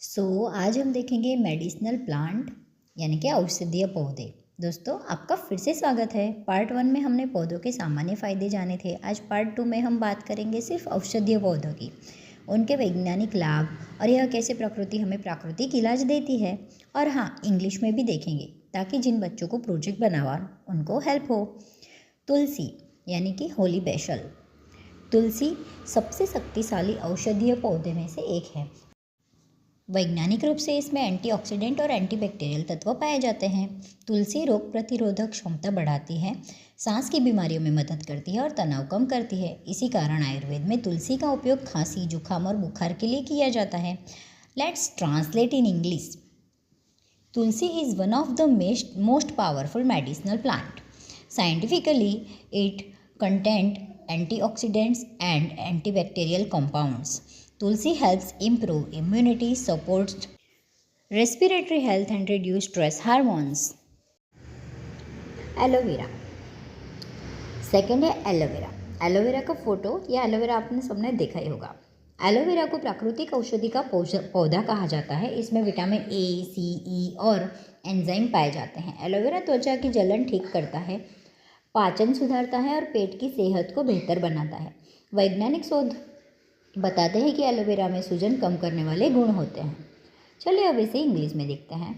आज हम देखेंगे मेडिसिनल प्लांट यानी कि औषधीय पौधे। दोस्तों, आपका फिर से स्वागत है। पार्ट 1 में हमने पौधों के सामान्य फ़ायदे जाने थे। आज पार्ट 2 में हम बात करेंगे सिर्फ औषधीय पौधों की, उनके वैज्ञानिक लाभ और यह कैसे प्रकृति हमें प्राकृतिक इलाज देती है। और हाँ, इंग्लिश में भी देखेंगे ताकि जिन बच्चों को प्रोजेक्ट बनावा उनको हेल्प हो। तुलसी यानी कि होली बेसल। तुलसी सबसे शक्तिशाली औषधीय पौधे में से एक है। वैज्ञानिक रूप से इसमें एंटीऑक्सीडेंट और एंटीबैक्टीरियल तत्व पाए जाते हैं। तुलसी रोग प्रतिरोधक क्षमता बढ़ाती है, सांस की बीमारियों में मदद करती है और तनाव कम करती है। इसी कारण आयुर्वेद में तुलसी का उपयोग खांसी, जुकाम और बुखार के लिए किया जाता है। Let's translate in English. Tulsi is one of the most powerful medicinal plant. Scientifically, it contains antioxidants and antibacterial compounds. Tulsi helps improve immunity, supports respiratory health and reduce stress hormones. Aloe vera. Second है aloe vera. Aloe vera का photo या aloe vera आपने सबने देखा ही होगा। Aloe vera को प्राकृतिक औषधि का पौधा कहा जाता है। इसमें विटामिन ए, सी, ई और एंजाइम पाए जाते हैं। एलोवेरा त्वचा की जलन ठीक करता है, पाचन सुधारता है और पेट की सेहत को बेहतर बनाता है। वैज्ञानिक शोध बताते हैं कि एलोवेरा में सूजन कम करने वाले गुण होते हैं। चलिए अब इसे इंग्लिश में देखते हैं।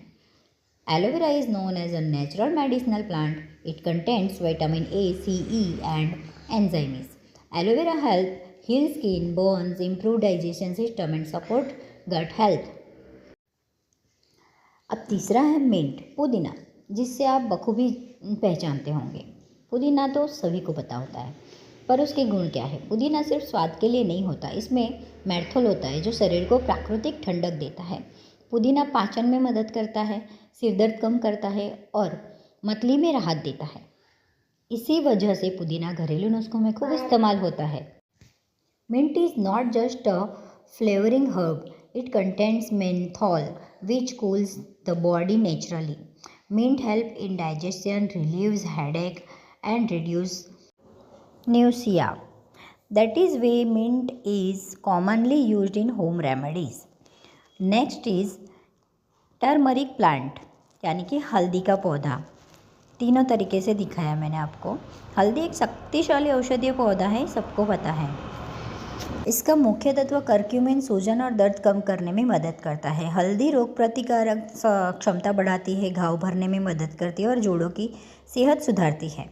Aloe vera is known as a natural medicinal plant. It contains vitamin A, C, E and enzymes. Aloe vera help heal skin, bones, improve digestion system and support gut health. अब तीसरा है मिंट, पुदीना, जिससे आप बखूबी पहचानते होंगे। पुदीना तो सभी को पता होता है, पर उसके गुण क्या है। पुदीना सिर्फ स्वाद के लिए नहीं होता, इसमें मैर्थोल होता है जो शरीर को प्राकृतिक ठंडक देता है। पुदीना पाचन में मदद करता है, सिरदर्द कम करता है और मतली में राहत देता है। इसी वजह से पुदीना घरेलू नुस्खों में खूब इस्तेमाल होता है। Mint is not just a flavouring herb, it contains menthol which cools the body naturally. Mint help in digestion, relieves headache and reduce nausea. That is why mint is commonly used in home remedies. Next is turmeric plant यानी कि हल्दी का पौधा। तीनों तरीके से दिखाया मैंने आपको। हल्दी एक शक्तिशाली औषधीय पौधा है, सबको पता है। इसका मुख्य तत्व करक्यूमिन सूजन और दर्द कम करने में मदद करता है। हल्दी रोग प्रतिकारक क्षमता बढ़ाती है, घाव भरने में मदद करती है और जोड़ों की सेहत सुधारती है।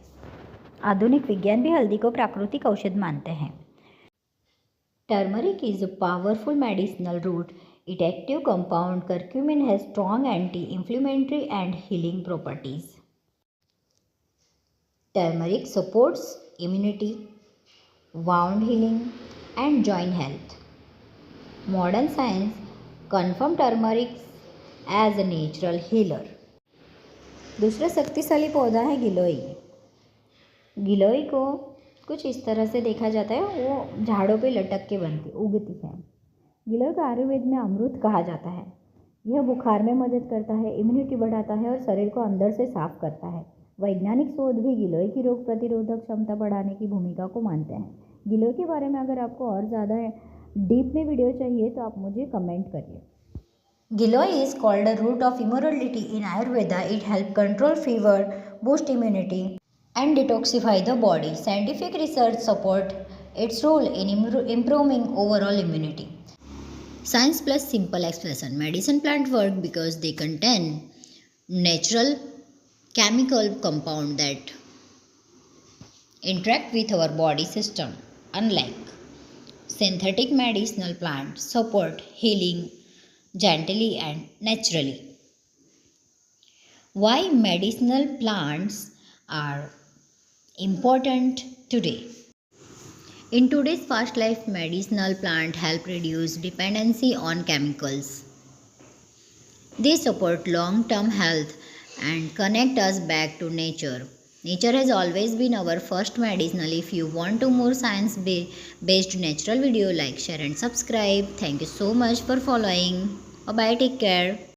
आधुनिक विज्ञान भी हल्दी को प्राकृतिक औषध मानते हैं। Turmeric is a powerful medicinal root. It active compound curcumin has strong anti inflammatory and healing properties. Turmeric supports immunity, wound healing and joint health. Modern science confirm turmeric as a natural healer. दूसरा शक्तिशाली पौधा है गिलोय। गिलोय को कुछ इस तरह से देखा जाता है, वो झाड़ों पे लटक के उगती है। गिलोय को आयुर्वेद में अमृत कहा जाता है। यह बुखार में मदद करता है, इम्यूनिटी बढ़ाता है और शरीर को अंदर से साफ करता है। वैज्ञानिक शोध भी गिलोय की रोग प्रतिरोधक क्षमता बढ़ाने की भूमिका को मानते हैं। गिलोय के बारे में अगर आपको और ज़्यादा डीप में वीडियो चाहिए तो आप मुझे कमेंट करिए। Giloy is called a root of immunity in Ayurveda. It help control fever, boost immunity and detoxify the body. Scientific research support its role in improving overall immunity. Science plus simple explanation. Medicine plant work because they contain natural chemical compound that interact with our body system. Unlike synthetic medicinal plants, support healing gently and naturally. Why medicinal plants are important today? In today's fast life, medicinal plants help reduce dependency on chemicals. They support long-term health and connect us back to nature. Nature has always been our first medicinal. If you want to more science-based natural video, like, share and subscribe. Thank you so much for following. Bye-bye. Take care.